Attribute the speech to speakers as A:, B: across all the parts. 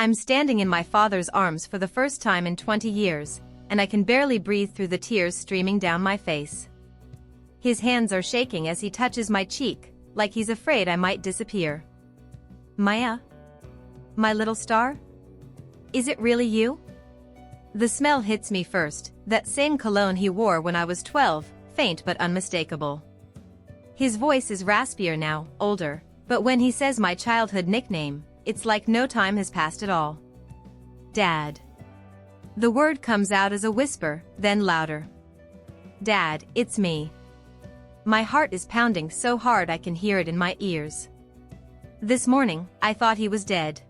A: I'm standing in my father's arms for the first time in 20 years, and I can barely breathe through the tears streaming down my face. His hands are shaking as he touches my cheek, like he's afraid I might disappear. Maya? My little star? Is it really you? The smell hits me first, that same cologne he wore when I was 12, faint but unmistakable. His voice is raspier now, older, but when he says my childhood nickname, it's like no time has passed at all. Dad. The word comes out as a whisper, then louder. Dad, it's me. My heart is pounding so hard I can hear it in my ears. This morning, I thought he was dead.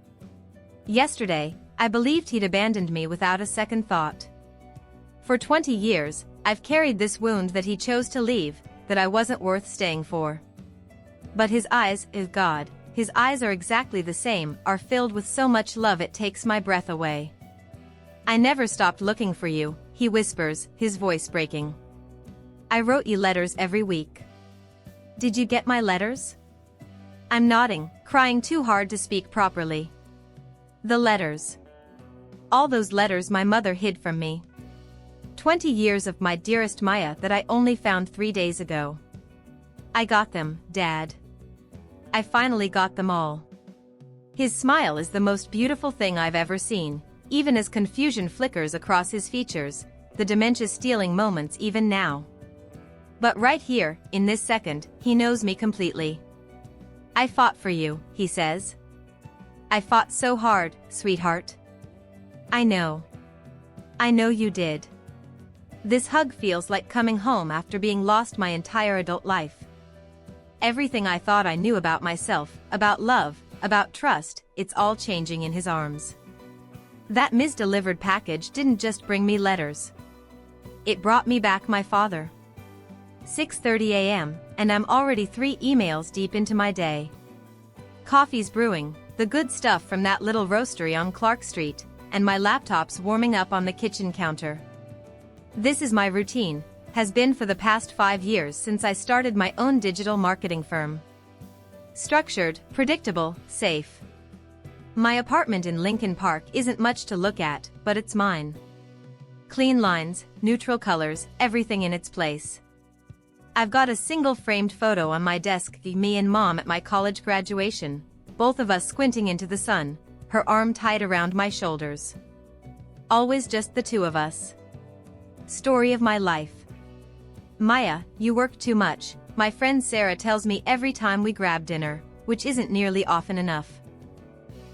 A: Yesterday, I believed he'd abandoned me without a second thought. For 20 years, I've carried this wound that he chose to leave, that I wasn't worth staying for. But his eyes, God, his eyes are exactly the same, are filled with so much love it takes my breath away. I never stopped looking for you, he whispers, his voice breaking. I wrote you letters every week. Did you get my letters? I'm nodding, crying too hard to speak properly. The letters. All those letters my mother hid from me. 20 years of my dearest Maya that I only found 3 days ago. I got them, Dad. I finally got them all. His smile is the most beautiful thing I've ever seen, even as confusion flickers across his features, the dementia stealing moments even now. But right here, in this second, he knows me completely. I fought for you, he says. I fought so hard, sweetheart. I know. I know you did. This hug feels like coming home after being lost my entire adult life. Everything I thought I knew about myself, about love, about trust, it's all changing in his arms. That misdelivered package didn't just bring me letters. It brought me back my father. 6:30 a.m., and I'm already 3 emails deep into my day. Coffee's brewing, the good stuff from that little roastery on Clark Street, and my laptop's warming up on the kitchen counter. This is my routine, has been for the past 5 years since I started my own digital marketing firm. Structured, predictable, safe. My apartment in Lincoln Park isn't much to look at, but it's mine. Clean lines, neutral colors, everything in its place. I've got a single framed photo on my desk of me and Mom at my college graduation, both of us squinting into the sun, her arm tied around my shoulders. Always just the two of us. Story of my life. Maya, you work too much, my friend Sarah tells me every time we grab dinner, which isn't nearly often enough.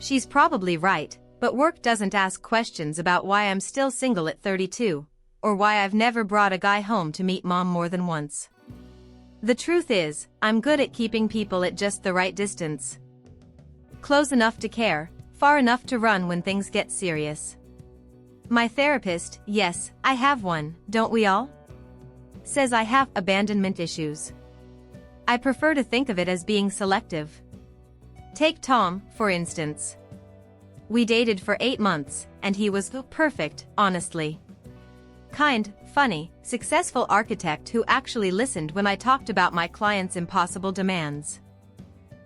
A: She's probably right, but work doesn't ask questions about why I'm still single at 32, or why I've never brought a guy home to meet Mom more than once. The truth is, I'm good at keeping people at just the right distance. Close enough to care, far enough to run when things get serious. My therapist, yes, I have one, don't we all? Says I have abandonment issues. I prefer to think of it as being selective. Take Tom, for instance. We dated for 8 months, and he was perfect, honestly. Kind, funny, successful architect who actually listened when I talked about my clients' impossible demands.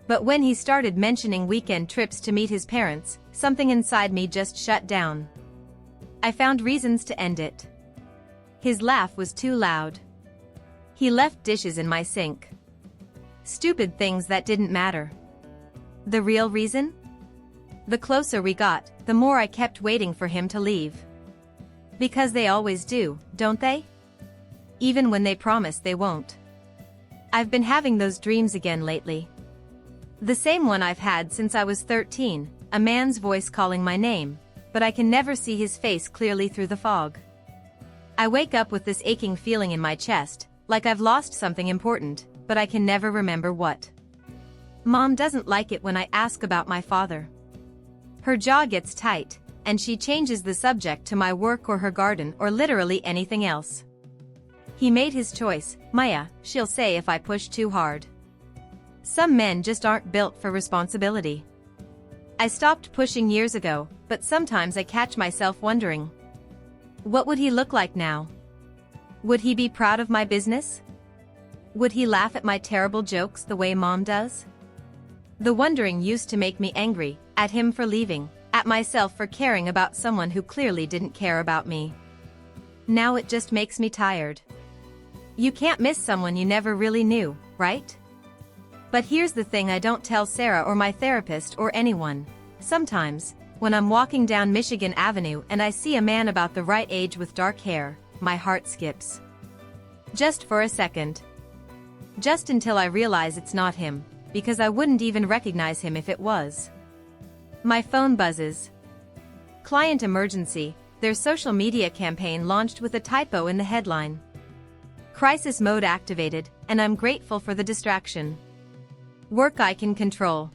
A: But when he started mentioning weekend trips to meet his parents, something inside me just shut down. I found reasons to end it. His laugh was too loud. He left dishes in my sink. Stupid things that didn't matter. The real reason? The closer we got, the more I kept waiting for him to leave. Because they always do, don't they? Even when they promise they won't. I've been having those dreams again lately. The same one I've had since I was 13, a man's voice calling my name, but I can never see his face clearly through the fog. I wake up with this aching feeling in my chest, like I've lost something important, but I can never remember what. Mom doesn't like it when I ask about my father. Her jaw gets tight, and she changes the subject to my work or her garden or literally anything else. He made his choice, Maya, she'll say if I push too hard. Some men just aren't built for responsibility. I stopped pushing years ago, but sometimes I catch myself wondering. What would he look like now? Would he be proud of my business? Would he laugh at my terrible jokes the way Mom does? The wondering used to make me angry, at him for leaving, At myself for caring about someone who clearly didn't care about me. Now it just makes me tired. You can't miss someone you never really knew, right? But here's the thing I don't tell Sarah or my therapist or anyone. Sometimes, when I'm walking down Michigan Avenue and I see a man about the right age with dark hair, my heart skips. Just for a second. Just until I realize it's not him, because I wouldn't even recognize him if it was. My phone buzzes. Client emergency, their social media campaign launched with a typo in the headline. Crisis mode activated, and I'm grateful for the distraction. Work I can control.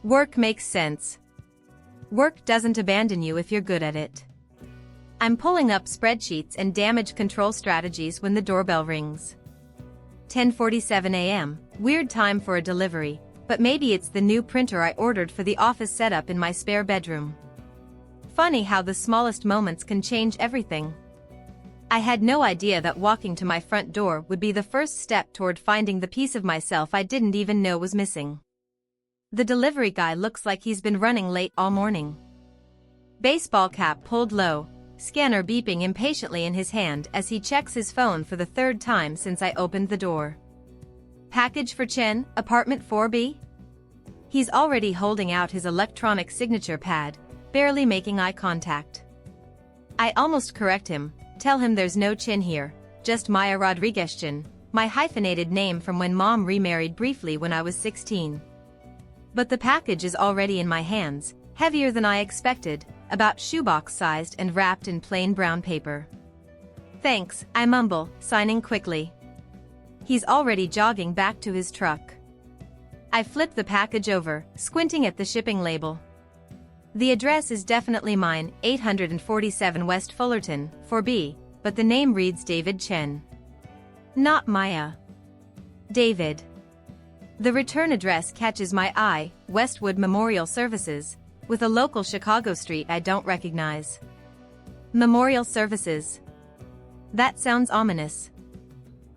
A: Work makes sense. Work doesn't abandon you if you're good at it. I'm pulling up spreadsheets and damage control strategies when the doorbell rings. 10:47 a.m., weird time for a delivery, but maybe it's the new printer I ordered for the office setup in my spare bedroom. Funny how the smallest moments can change everything. I had no idea that walking to my front door would be the first step toward finding the piece of myself I didn't even know was missing. The delivery guy looks like he's been running late all morning. Baseball cap pulled low, scanner beeping impatiently in his hand as he checks his phone for the third time since I opened the door. Package for Chen, apartment 4B? He's already holding out his electronic signature pad, barely making eye contact. I almost correct him. Tell him there's no Chin here, just Maya Rodriguez Chin, my hyphenated name from when Mom remarried briefly when I was 16. But the package is already in my hands, heavier than I expected, about shoebox-sized and wrapped in plain brown paper. Thanks, I mumble, signing quickly. He's already jogging back to his truck. I flip the package over, squinting at the shipping label. The address is definitely mine, 847 West Fullerton, 4B, but the name reads David Chen. Not Maya. David. The return address catches my eye, Westwood Memorial Services, with a local Chicago street I don't recognize. Memorial Services. That sounds ominous.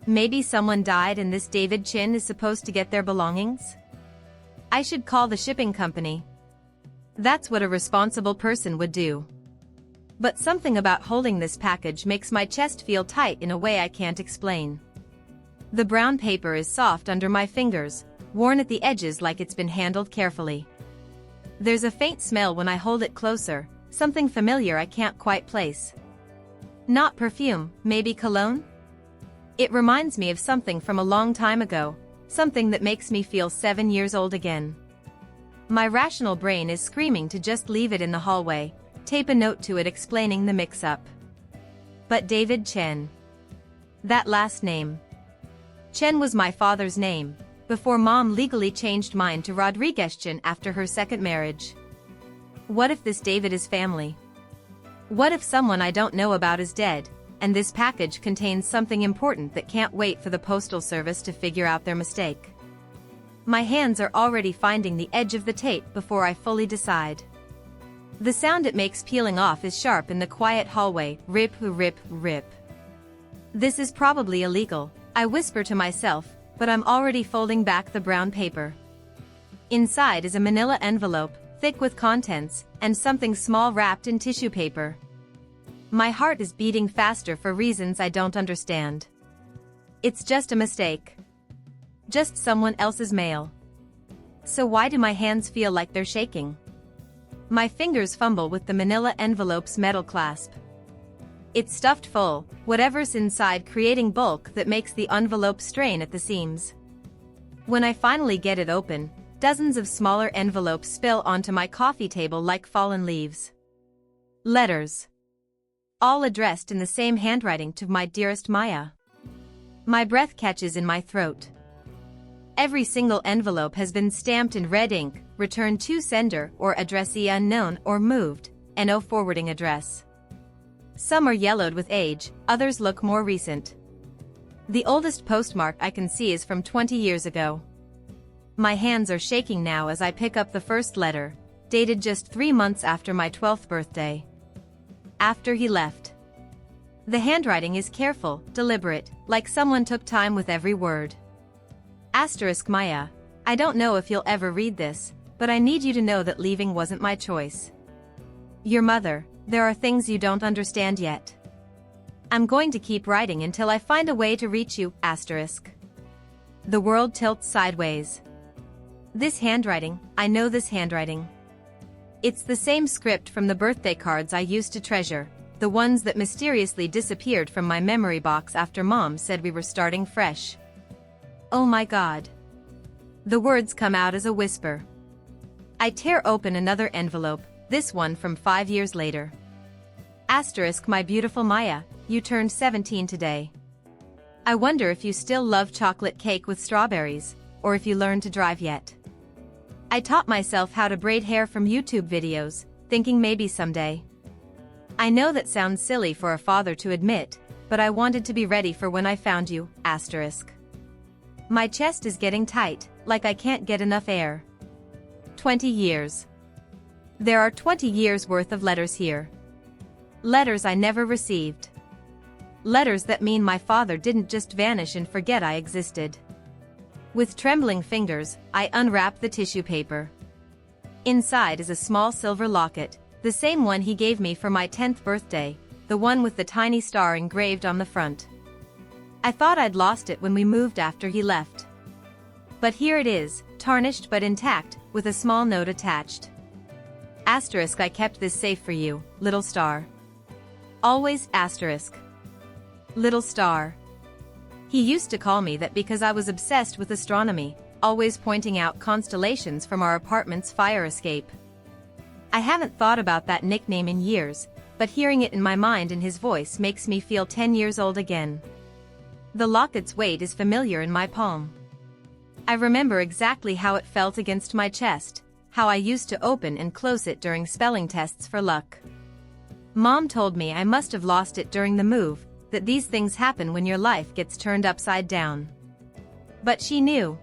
A: Maybe someone died and this David Chin is supposed to get their belongings? I should call the shipping company. That's what a responsible person would do. But something about holding this package makes my chest feel tight in a way I can't explain. The brown paper is soft under my fingers, worn at the edges like it's been handled carefully. There's a faint smell when I hold it closer, something familiar I can't quite place. Not perfume, maybe cologne? It reminds me of something from a long time ago, something that makes me feel 7 years old again. My rational brain is screaming to just leave it in the hallway, tape a note to it explaining the mix-up. But David Chen. That last name. Chen was my father's name, before Mom legally changed mine to Rodriguez Chen after her second marriage. What if this David is family? What if someone I don't know about is dead, and this package contains something important that can't wait for the postal service to figure out their mistake? My hands are already finding the edge of the tape before I fully decide. The sound it makes peeling off is sharp in the quiet hallway, rip, rip, rip. This is probably illegal, I whisper to myself, but I'm already folding back the brown paper. Inside is a manila envelope, thick with contents, and something small wrapped in tissue paper. My heart is beating faster for reasons I don't understand. It's just a mistake. Just someone else's mail. So why do my hands feel like they're shaking? My fingers fumble with the manila envelope's metal clasp. It's stuffed full, whatever's inside creating bulk that makes the envelope strain at the seams. When I finally get it open, dozens of smaller envelopes spill onto my coffee table like fallen leaves. Letters. All addressed in the same handwriting to my dearest Maya. My breath catches in my throat. Every single envelope has been stamped in red ink, return to sender or addressee unknown or moved, no forwarding address. Some are yellowed with age, others look more recent. The oldest postmark I can see is from 20 years ago. My hands are shaking now as I pick up the first letter, dated just 3 months after my 12th birthday. After he left. The handwriting is careful, deliberate, like someone took time with every word. Maya, I don't know if you'll ever read this, but I need you to know that leaving wasn't my choice. Your mother, there are things you don't understand yet. I'm going to keep writing until I find a way to reach you, asterisk. The world tilts sideways. This handwriting, I know this handwriting. It's the same script from the birthday cards I used to treasure, the ones that mysteriously disappeared from my memory box after Mom said we were starting fresh. Oh my God. The words come out as a whisper. I tear open another envelope, this one from 5 years later. Asterisk, my beautiful Maya, you turned 17 today. I wonder if you still love chocolate cake with strawberries, or if you learned to drive yet. I taught myself how to braid hair from YouTube videos, thinking maybe someday. I know that sounds silly for a father to admit, but I wanted to be ready for when I found you, asterisk. My chest is getting tight, like I can't get enough air. 20 years. There are 20 years worth of letters here. Letters I never received. Letters that mean my father didn't just vanish and forget I existed. With trembling fingers, I unwrap the tissue paper. Inside is a small silver locket, the same one he gave me for my 10th birthday, the one with the tiny star engraved on the front. I thought I'd lost it when we moved after he left. But here it is, tarnished but intact, with a small note attached. Asterisk, I kept this safe for you, little star. Always, asterisk. Little star. He used to call me that because I was obsessed with astronomy, always pointing out constellations from our apartment's fire escape. I haven't thought about that nickname in years, but hearing it in my mind and his voice makes me feel 10 years old again. The locket's weight is familiar in my palm. I remember exactly how it felt against my chest, how I used to open and close it during spelling tests for luck. Mom told me I must have lost it during the move, that these things happen when your life gets turned upside down. But she knew.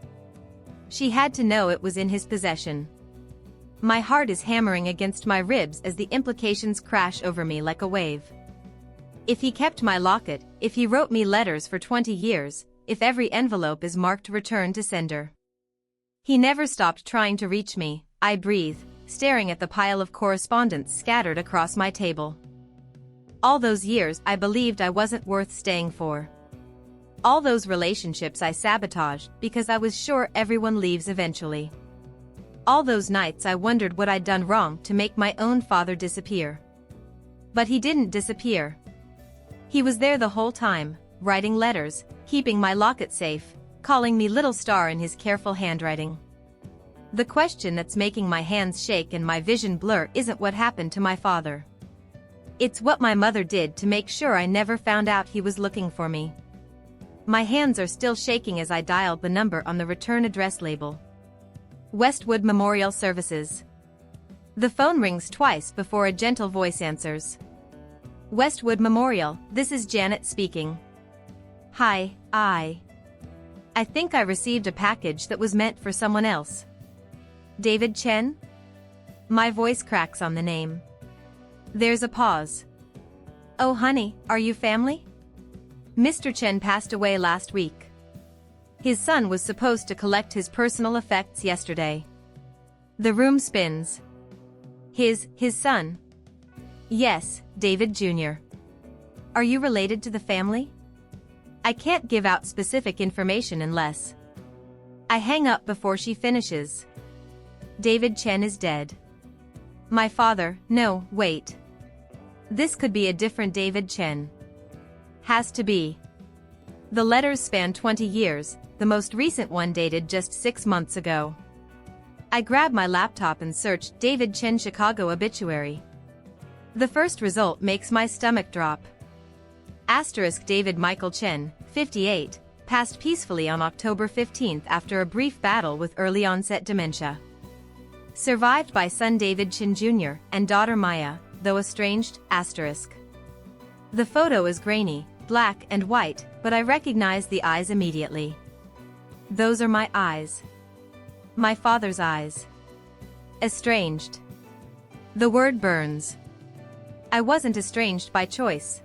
A: She had to know it was in his possession. My heart is hammering against my ribs as the implications crash over me like a wave. If he kept my locket, if he wrote me letters for 20 years, if every envelope is marked return to sender. He never stopped trying to reach me, I breathe, staring at the pile of correspondence scattered across my table. All those years I believed I wasn't worth staying for. All those relationships I sabotaged because I was sure everyone leaves eventually. All those nights I wondered what I'd done wrong to make my own father disappear. But he didn't disappear. He was there the whole time, writing letters, keeping my locket safe, calling me little star in his careful handwriting. The question that's making my hands shake and my vision blur isn't what happened to my father. It's what my mother did to make sure I never found out he was looking for me. My hands are still shaking as I dialed the number on the return address label. Westwood Memorial Services. The phone rings twice before a gentle voice answers. Westwood Memorial, this is Janet speaking. Hi, I think I received a package that was meant for someone else. David Chen? My voice cracks on the name. There's a pause. Oh honey, are you family? Mr. Chen passed away last week. His son was supposed to collect his personal effects yesterday. The room spins. His son? Yes, David Jr. Are you related to the family? I can't give out specific information unless. I hang up before she finishes. David Chen is dead. My father, no, wait. This could be a different David Chen. Has to be. The letters span 20 years, the most recent one dated just 6 months ago. I grab my laptop and search David Chen Chicago obituary. The first result makes my stomach drop. Asterisk David Michael Chen, 58, passed peacefully on October 15 after a brief battle with early-onset dementia. Survived by son David Chen Jr. and daughter Maya, though estranged, asterisk. The photo is grainy, black and white, but I recognize the eyes immediately. Those are my eyes. My father's eyes. Estranged. The word burns. I wasn't estranged by choice.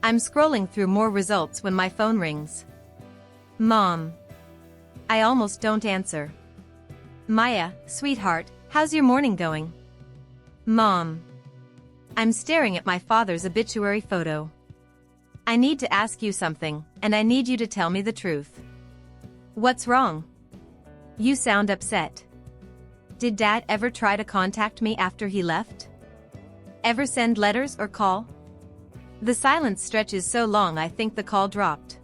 A: I'm scrolling through more results when my phone rings. Mom. I almost don't answer. Maya, sweetheart, how's your morning going? Mom. I'm staring at my father's obituary photo. I need to ask you something, and I need you to tell me the truth. What's wrong? You sound upset. Did Dad ever try to contact me after he left? Ever send letters or call? The silence stretches so long I think the call dropped.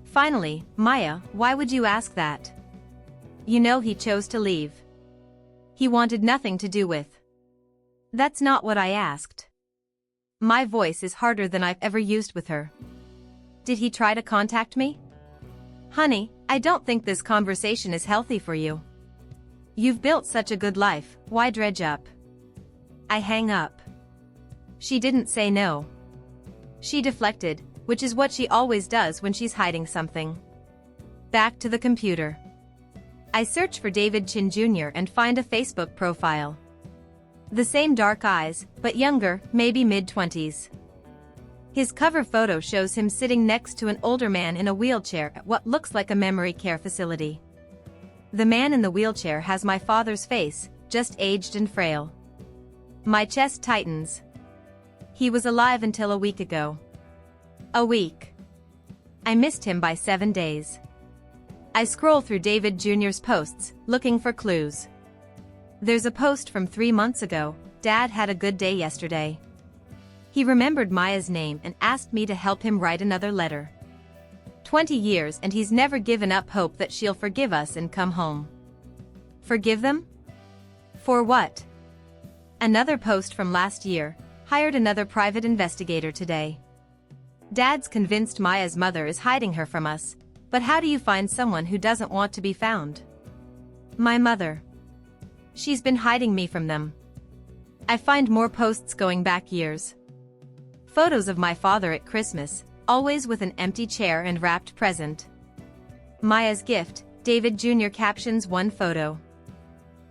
A: Finally, Maya, why would you ask that? You know he chose to leave. He wanted nothing to do with. That's not what I asked. My voice is harder than I've ever used with her. Did he try to contact me? Honey, I don't think this conversation is healthy for you. You've built such a good life, why dredge up? I hang up. She didn't say no. She deflected, which is what she always does when she's hiding something. Back to the computer. I search for David Chin Jr. and find a Facebook profile. The same dark eyes, but younger, maybe mid-20s. His cover photo shows him sitting next to an older man in a wheelchair at what looks like a memory care facility. The man in the wheelchair has my father's face, just aged and frail. My chest tightens. He was alive until a week ago. A week. I missed him by 7 days. I scroll through David Jr.'s posts, looking for clues. There's a post from 3 months ago. Dad had a good day yesterday. He remembered Maya's name and asked me to help him write another letter. 20 years and he's never given up hope that she'll forgive us and come home. Forgive them? For what? Another post from last year. Hired another private investigator today. Dad's convinced Maya's mother is hiding her from us, but how do you find someone who doesn't want to be found? My mother. She's been hiding me from them. I find more posts going back years. Photos of my father at Christmas, always with an empty chair and wrapped present. Maya's gift, David Jr. captions one photo.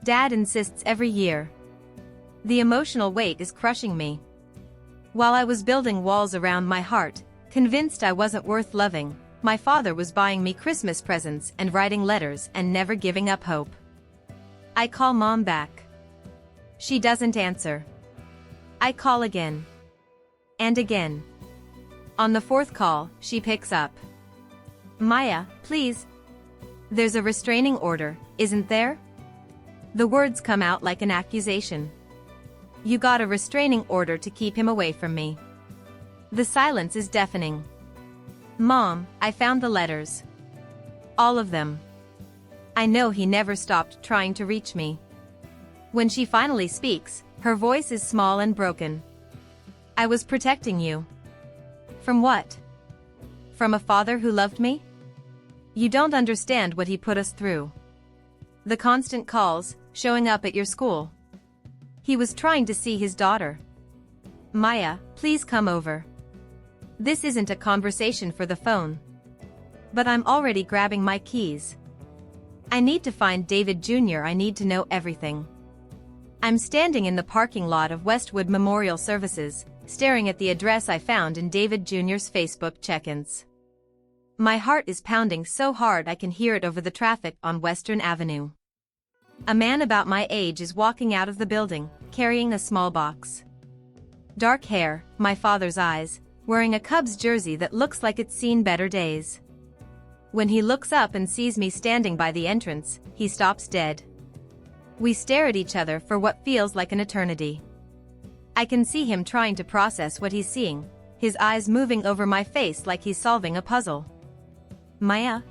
A: Dad insists every year. The emotional weight is crushing me. While I was building walls around my heart, convinced I wasn't worth loving, my father was buying me Christmas presents and writing letters and never giving up hope. I call Mom back. She doesn't answer. I call again. And again. On the 4th call, she picks up. Maya, please. There's a restraining order, isn't there? The words come out like an accusation. You got a restraining order to keep him away from me. The silence is deafening. Mom, I found the letters. All of them. I know he never stopped trying to reach me. When she finally speaks, her voice is small and broken. I was protecting you. From what? From a father who loved me? You don't understand what he put us through. The constant calls, showing up at your school. He was trying to see his daughter. Maya, please come over. This isn't a conversation for the phone. But I'm already grabbing my keys. I need to find David Jr. I need to know everything. I'm standing in the parking lot of Westwood Memorial Services, staring at the address I found in David Jr.'s Facebook check-ins. My heart is pounding so hard I can hear it over the traffic on Western Avenue. A man about my age is walking out of the building, carrying a small box. Dark hair, my father's eyes, wearing a Cubs jersey that looks like it's seen better days. When he looks up and sees me standing by the entrance, he stops dead. We stare at each other for what feels like an eternity. I can see him trying to process what he's seeing, his eyes moving over my face like he's solving a puzzle. Maya?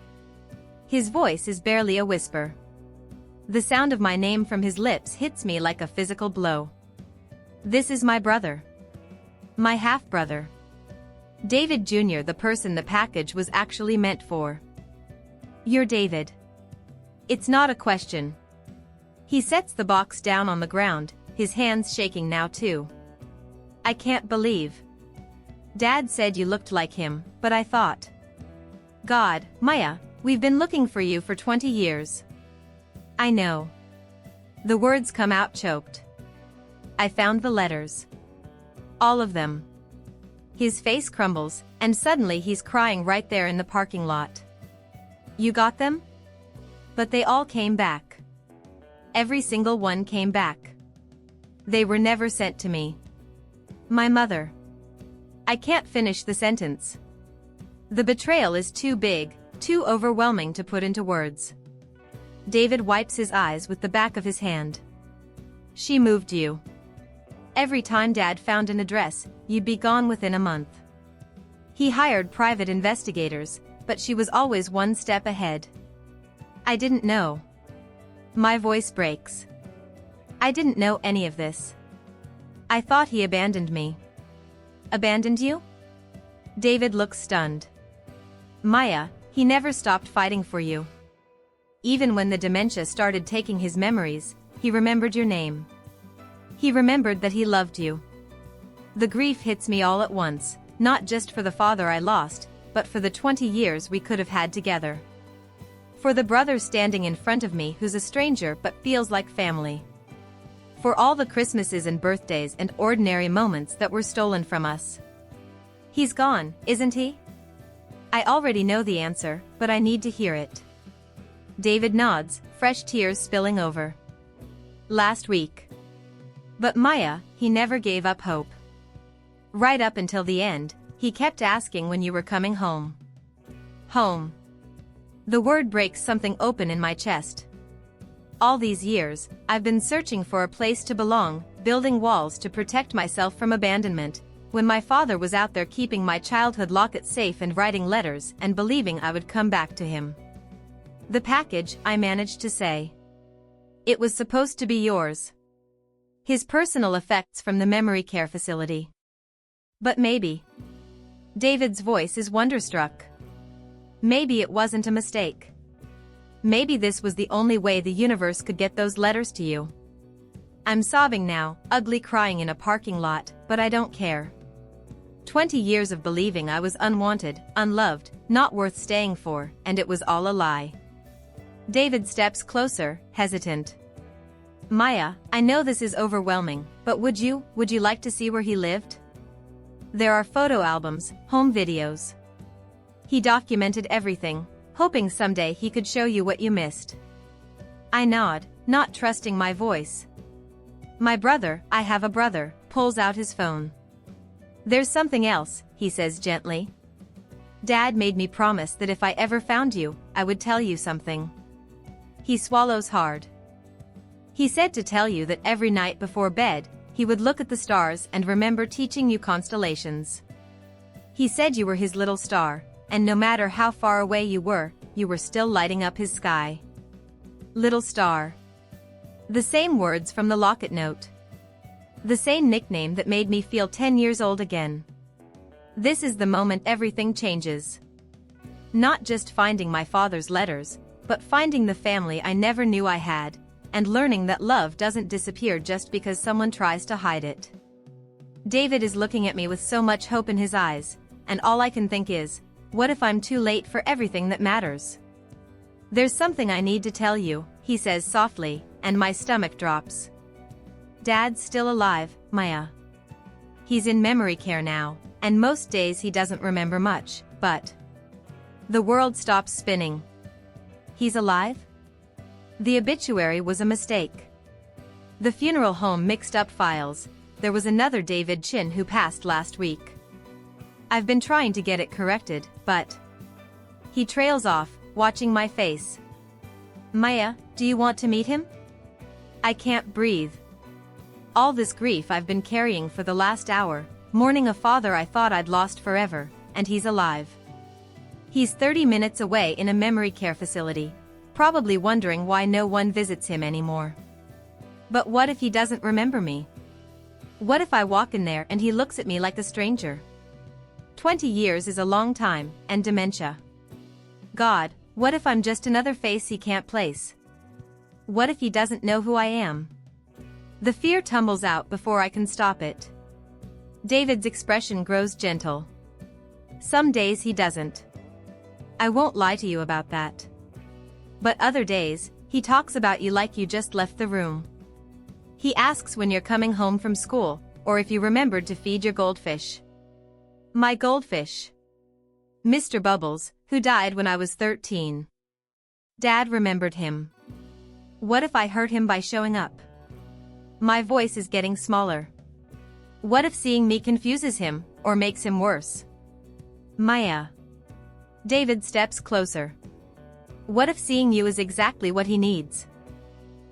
A: His voice is barely a whisper. The sound of my name from his lips hits me like a physical blow. This is my brother. My half-brother. David Jr., the person the package was actually meant for. You're David. It's not a question. He sets the box down on the ground, his hands shaking now too. I can't believe. Dad said you looked like him, but I thought. God, Maya, we've been looking for you for 20 years. I know. The words come out choked. I found the letters. All of them. His face crumbles, and suddenly he's crying right there in the parking lot. You got them? But they all came back. Every single one came back. They were never sent to me. My mother. I can't finish the sentence. The betrayal is too big, too overwhelming to put into words. David wipes his eyes with the back of his hand. She moved you. Every time Dad found an address, you'd be gone within a month. He hired private investigators, but she was always one step ahead. I didn't know. My voice breaks. I didn't know any of this. I thought he abandoned me. Abandoned you? David looks stunned. Maya, he never stopped fighting for you. Even when the dementia started taking his memories, he remembered your name. He remembered that he loved you. The grief hits me all at once, not just for the father I lost, but for the 20 years we could have had together. For the brother standing in front of me who's a stranger but feels like family. For all the Christmases and birthdays and ordinary moments that were stolen from us. He's gone, isn't he? I already know the answer, but I need to hear it. David nods, fresh tears spilling over. Last week. But Maya, he never gave up hope. Right up until the end, he kept asking when you were coming home. Home. The word breaks something open in my chest. All these years, I've been searching for a place to belong, building walls to protect myself from abandonment, when my father was out there keeping my childhood locket safe and writing letters and believing I would come back to him. The package, I managed to say. It was supposed to be yours. His personal effects from the memory care facility. But maybe. David's voice is wonderstruck. Maybe it wasn't a mistake. Maybe this was the only way the universe could get those letters to you. I'm sobbing now, ugly crying in a parking lot, but I don't care. 20 years of believing I was unwanted, unloved, not worth staying for, and it was all a lie. David steps closer, hesitant. Maya, I know this is overwhelming, but would you like to see where he lived? There are photo albums, home videos. He documented everything, hoping someday he could show you what you missed. I nod, not trusting my voice. My brother, I have a brother, pulls out his phone. There's something else, he says gently. Dad made me promise that if I ever found you, I would tell you something. He swallows hard. He said to tell you that every night before bed, he would look at the stars and remember teaching you constellations. He said you were his little star, and no matter how far away you were still lighting up his sky. Little star. The same words from the locket note. The same nickname that made me feel 10 years old again. This is the moment everything changes. Not just finding my father's letters, but finding the family I never knew I had, and learning that love doesn't disappear just because someone tries to hide it. David is looking at me with so much hope in his eyes, and all I can think is, what if I'm too late for everything that matters? There's something I need to tell you, he says softly, and my stomach drops. Dad's still alive, Maya. He's in memory care now, and most days he doesn't remember much, but the world stops spinning. He's alive? The obituary was a mistake. The funeral home mixed up files. There was another David Chin who passed last week. I've been trying to get it corrected, but he trails off, watching my face. Maya, do you want to meet him? I can't breathe. All this grief I've been carrying for the last hour, mourning a father I thought I'd lost forever, and he's alive. He's 30 minutes away in a memory care facility, probably wondering why no one visits him anymore. But what if he doesn't remember me? What if I walk in there and he looks at me like a stranger? 20 years is a long time, and dementia. God, what if I'm just another face he can't place? What if he doesn't know who I am? The fear tumbles out before I can stop it. David's expression grows gentle. Some days he doesn't. I won't lie to you about that. But other days, he talks about you like you just left the room. He asks when you're coming home from school, or if you remembered to feed your goldfish. My goldfish. Mr. Bubbles, who died when I was 13. Dad remembered him. What if I hurt him by showing up? My voice is getting smaller. What if seeing me confuses him, or makes him worse? Maya. David steps closer. What if seeing you is exactly what he needs?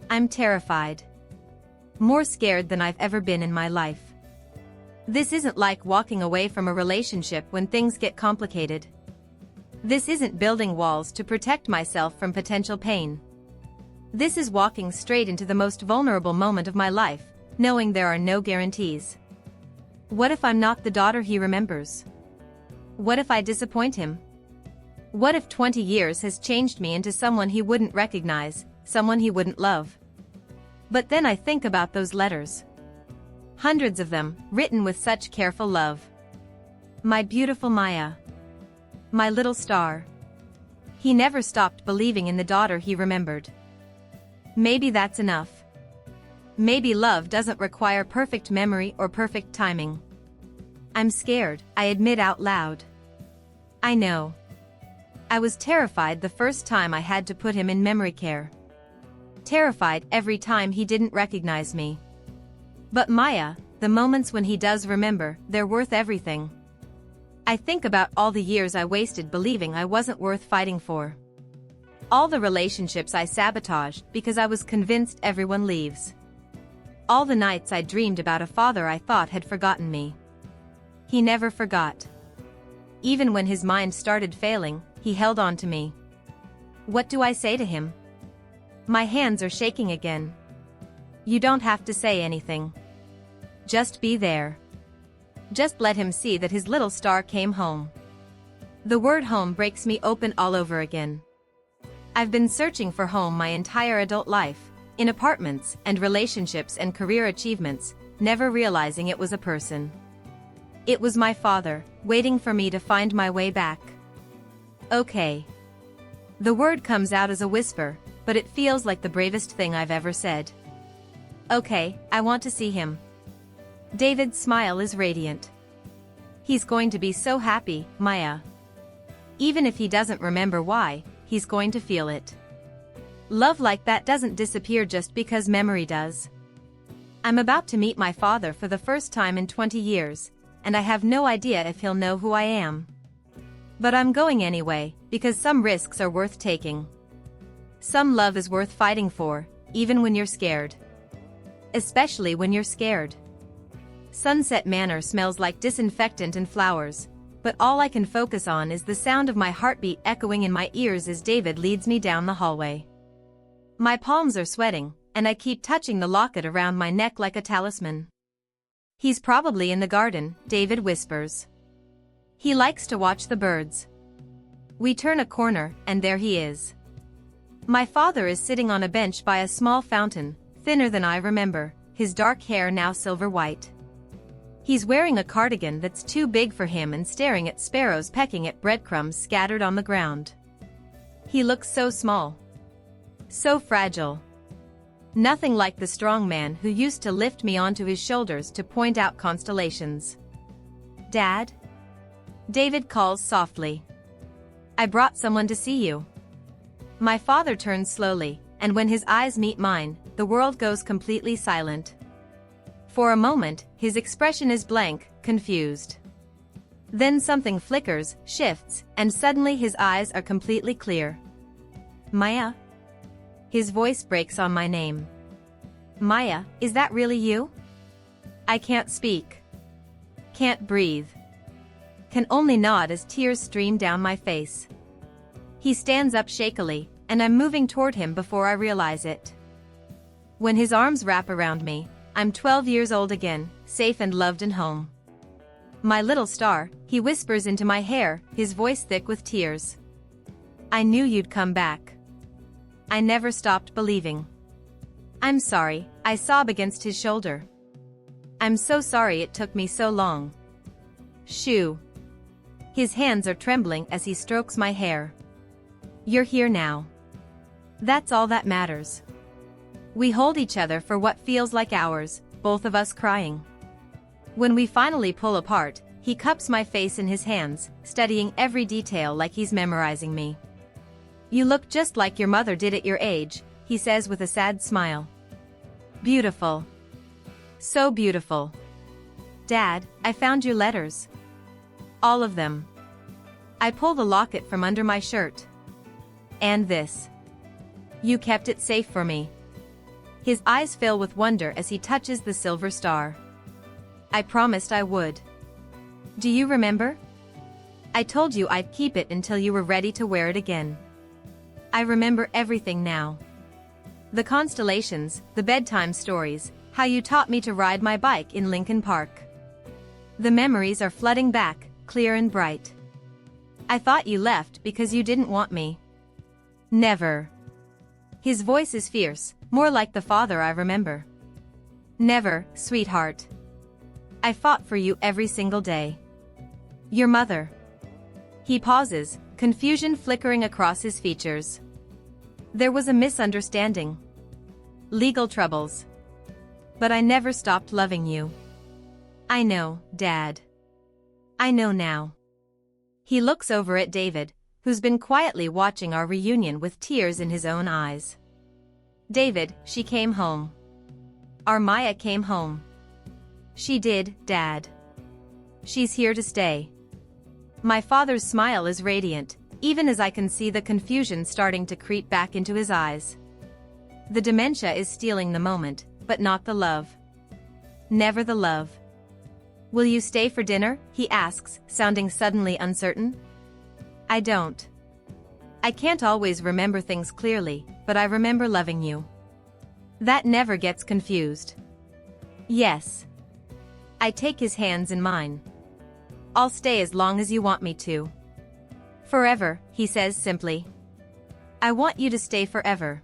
A: I'm terrified. More scared than I've ever been in my life. This isn't like walking away from a relationship when things get complicated. This isn't building walls to protect myself from potential pain. This is walking straight into the most vulnerable moment of my life, knowing there are no guarantees. What if I'm not the daughter he remembers? What if I disappoint him? What if 20 years has changed me into someone he wouldn't recognize, someone he wouldn't love? But then I think about those letters. Hundreds of them, written with such careful love. My beautiful Maya. My little star. He never stopped believing in the daughter he remembered. Maybe that's enough. Maybe love doesn't require perfect memory or perfect timing. I'm scared, I admit out loud. I know. I was terrified the first time I had to put him in memory care. Terrified every time he didn't recognize me. But Maya, the moments when he does remember, they're worth everything. I think about all the years I wasted believing I wasn't worth fighting for. All the relationships I sabotaged because I was convinced everyone leaves. All the nights I dreamed about a father I thought had forgotten me. He never forgot. Even when his mind started failing, he held on to me. What do I say to him? My hands are shaking again. You don't have to say anything. Just be there. Just let him see that his little star came home. The word home breaks me open all over again. I've been searching for home my entire adult life, in apartments and relationships and career achievements, never realizing it was a person. It was my father, waiting for me to find my way back. Okay. The word comes out as a whisper, but it feels like the bravest thing I've ever said. Okay, I want to see him. David's smile is radiant. He's going to be so happy, Maya. Even if he doesn't remember why, he's going to feel it. Love like that doesn't disappear just because memory does. I'm about to meet my father for the first time in 20 years, and I have no idea if he'll know who I am. But I'm going anyway, because some risks are worth taking. Some love is worth fighting for, even when you're scared. Especially when you're scared. Sunset Manor smells like disinfectant and flowers, but all I can focus on is the sound of my heartbeat echoing in my ears as David leads me down the hallway. My palms are sweating, and I keep touching the locket around my neck like a talisman. He's probably in the garden, David whispers. He likes to watch the birds. We turn a corner, and there he is. My father is sitting on a bench by a small fountain, thinner than I remember, his dark hair now silver white. He's wearing a cardigan that's too big for him and staring at sparrows pecking at breadcrumbs scattered on the ground. He looks so small. So fragile. Nothing like the strong man who used to lift me onto his shoulders to point out constellations. Dad? David calls softly. I brought someone to see you. My father turns slowly, and when his eyes meet mine, the world goes completely silent. For a moment, his expression is blank, confused. Then something flickers, shifts, and suddenly his eyes are completely clear. Maya? His voice breaks on my name. Maya, is that really you? I can't speak. Can't breathe. Can only nod as tears stream down my face. He stands up shakily, and I'm moving toward him before I realize it. When his arms wrap around me, I'm 12 years old again, safe and loved and home. My little star, he whispers into my hair, his voice thick with tears. I knew you'd come back. I never stopped believing. I'm sorry, I sob against his shoulder. I'm so sorry it took me so long. Shoo. His hands are trembling as he strokes my hair. You're here now. That's all that matters. We hold each other for what feels like hours, both of us crying. When we finally pull apart, he cups my face in his hands, studying every detail like he's memorizing me. You look just like your mother did at your age, he says with a sad smile. Beautiful. So beautiful. Dad, I found your letters. All of them. I pull the locket from under my shirt. And this. You kept it safe for me. His eyes fill with wonder as he touches the silver star. I promised I would. Do you remember? I told you I'd keep it until you were ready to wear it again. I remember everything now. The constellations, the bedtime stories, how you taught me to ride my bike in Lincoln Park. The memories are flooding back, clear and bright. I thought you left because you didn't want me. Never. His voice is fierce, more like the father I remember. Never, sweetheart. I fought for you every single day. Your mother. He pauses, confusion flickering across his features. There was a misunderstanding. Legal troubles. But I never stopped loving you. I know, Dad. I know now. He looks over at David, who's been quietly watching our reunion with tears in his own eyes. David, she came home. Our Maya came home. She did, Dad. She's here to stay. My father's smile is radiant, even as I can see the confusion starting to creep back into his eyes. The dementia is stealing the moment, but not the love. Never the love. Will you stay for dinner? He asks, sounding suddenly uncertain. I don't. I can't always remember things clearly, but I remember loving you. That never gets confused. Yes. I take his hands in mine. I'll stay as long as you want me to. Forever, he says simply. I want you to stay forever.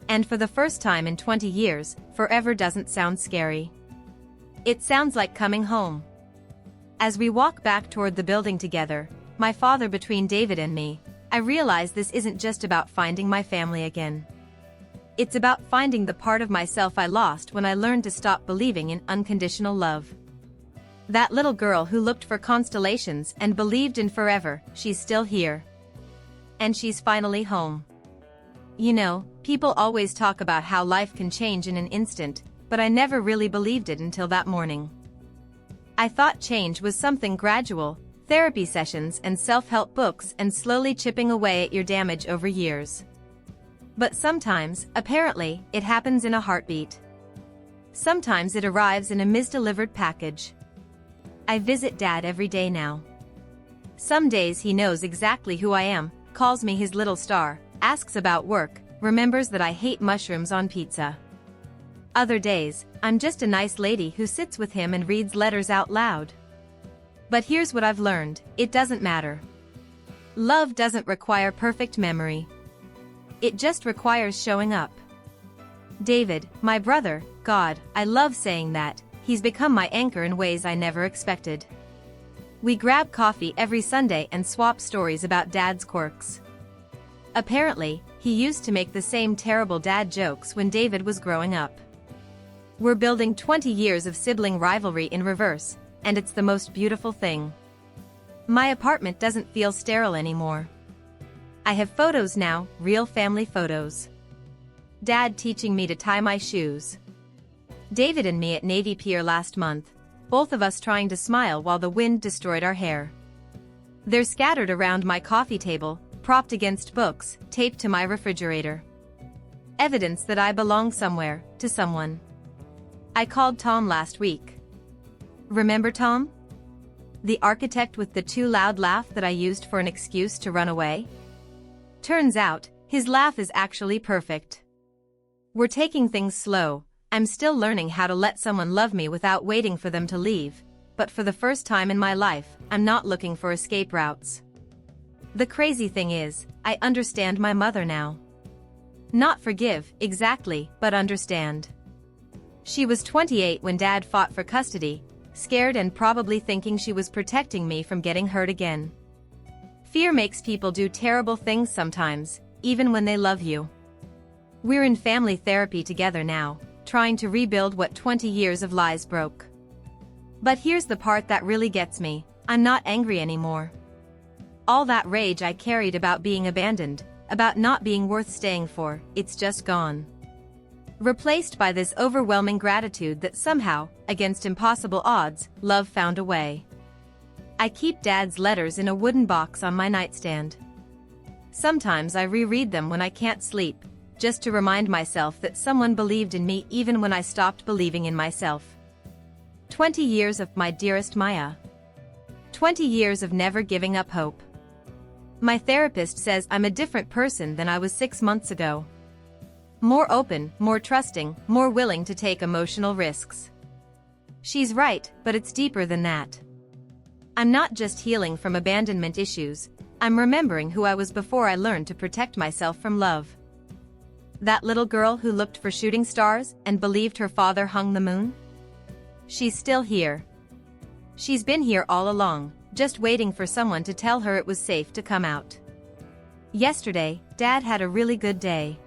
A: And for the first time in 20 years, forever doesn't sound scary. It sounds like coming home. As we walk back toward the building together, my father between David and me, I realize this isn't just about finding my family again. It's about finding the part of myself I lost when I learned to stop believing in unconditional love. That little girl who looked for constellations and believed in forever, she's still here. And she's finally home. You know, people always talk about how life can change in an instant, but I never really believed it until that morning. I thought change was something gradual, therapy sessions and self-help books and slowly chipping away at your damage over years. But sometimes, apparently, it happens in a heartbeat. Sometimes it arrives in a misdelivered package. I visit Dad every day now. Some days he knows exactly who I am, calls me his little star, asks about work, remembers that I hate mushrooms on pizza. Other days, I'm just a nice lady who sits with him and reads letters out loud. But here's what I've learned, it doesn't matter. Love doesn't require perfect memory. It just requires showing up. David, my brother, God, I love saying that, he's become my anchor in ways I never expected. We grab coffee every Sunday and swap stories about Dad's quirks. Apparently, he used to make the same terrible dad jokes when David was growing up. We're building 20 years of sibling rivalry in reverse, and it's the most beautiful thing. My apartment doesn't feel sterile anymore. I have photos now, real family photos. Dad teaching me to tie my shoes. David and me at Navy Pier last month, both of us trying to smile while the wind destroyed our hair. They're scattered around my coffee table, propped against books, taped to my refrigerator. Evidence that I belong somewhere, to someone. I called Tom last week. Remember Tom? The architect with the too loud laugh that I used for an excuse to run away? Turns out, his laugh is actually perfect. We're taking things slow. I'm still learning how to let someone love me without waiting for them to leave, but for the first time in my life, I'm not looking for escape routes. The crazy thing is, I understand my mother now. Not forgive, exactly, but understand. She was 28 when Dad fought for custody, scared and probably thinking she was protecting me from getting hurt again. Fear makes people do terrible things sometimes, even when they love you. We're in family therapy together now, trying to rebuild what 20 years of lies broke. But here's the part that really gets me, I'm not angry anymore. All that rage I carried about being abandoned, about not being worth staying for, it's just gone. replaced by this overwhelming gratitude that somehow, against impossible odds, love found a way. I keep Dad's letters in a wooden box on my nightstand. Sometimes I reread them when I can't sleep, just to remind myself that someone believed in me even when I stopped believing in myself. 20 years of my dearest Maya. 20 years of never giving up hope. My therapist says I'm a different person than I was 6 months ago. More open, more trusting, more willing to take emotional risks. She's right, but it's deeper than that. I'm not just healing from abandonment issues, I'm remembering who I was before I learned to protect myself from love. That little girl who looked for shooting stars and believed her father hung the moon? She's still here. She's been here all along, just waiting for someone to tell her it was safe to come out. Yesterday, Dad had a really good day.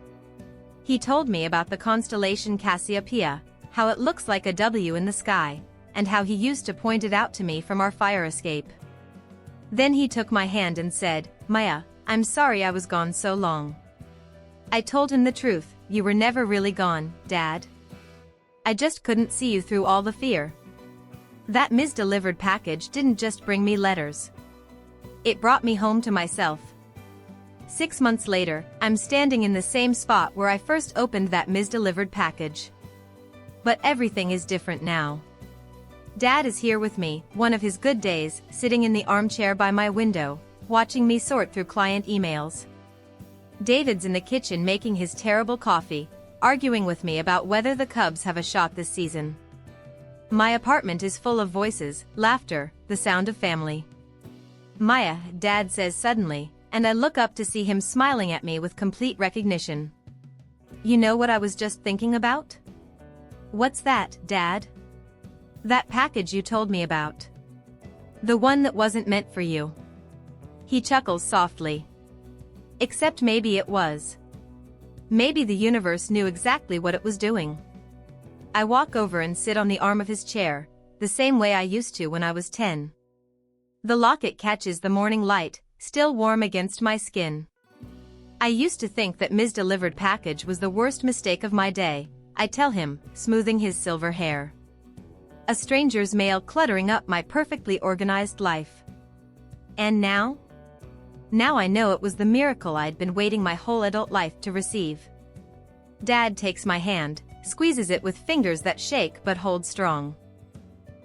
A: He told me about the constellation Cassiopeia, how it looks like a W in the sky, and how he used to point it out to me from our fire escape. Then he took my hand and said, "Maya, I'm sorry I was gone so long." I told him the truth, "You were never really gone, Dad. I just couldn't see you through all the fear." That misdelivered package didn't just bring me letters. It brought me home to myself. 6 months later, I'm standing in the same spot where I first opened that misdelivered package. But everything is different now. Dad is here with me, one of his good days, sitting in the armchair by my window, watching me sort through client emails. David's in the kitchen making his terrible coffee, arguing with me about whether the Cubs have a shot this season. My apartment is full of voices, laughter, the sound of family. "Maya," Dad says suddenly, and I look up to see him smiling at me with complete recognition. "You know what I was just thinking about?" "What's that, Dad?" "That package you told me about. The one that wasn't meant for you." He chuckles softly. Except maybe it was. Maybe the universe knew exactly what it was doing. I walk over and sit on the arm of his chair, the same way I used to when I was 10. The locket catches the morning light, still warm against my skin. "I used to think that misdelivered package was the worst mistake of my day," I tell him, smoothing his silver hair. A stranger's mail cluttering up my perfectly organized life. And now? Now I know it was the miracle I'd been waiting my whole adult life to receive. Dad takes my hand, squeezes it with fingers that shake but hold strong.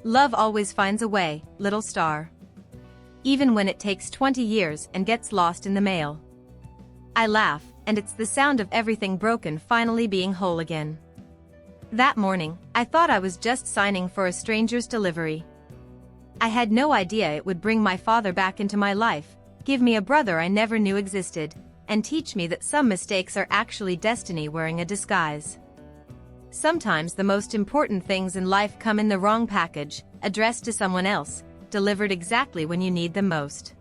A: "Love always finds a way, little star. Even when it takes 20 years and gets lost in the mail." I laugh, and it's the sound of everything broken finally being whole again. That morning, I thought I was just signing for a stranger's delivery. I had no idea it would bring my father back into my life, give me a brother I never knew existed, and teach me that some mistakes are actually destiny wearing a disguise. Sometimes the most important things in life come in the wrong package, addressed to someone else, delivered exactly when you need them most.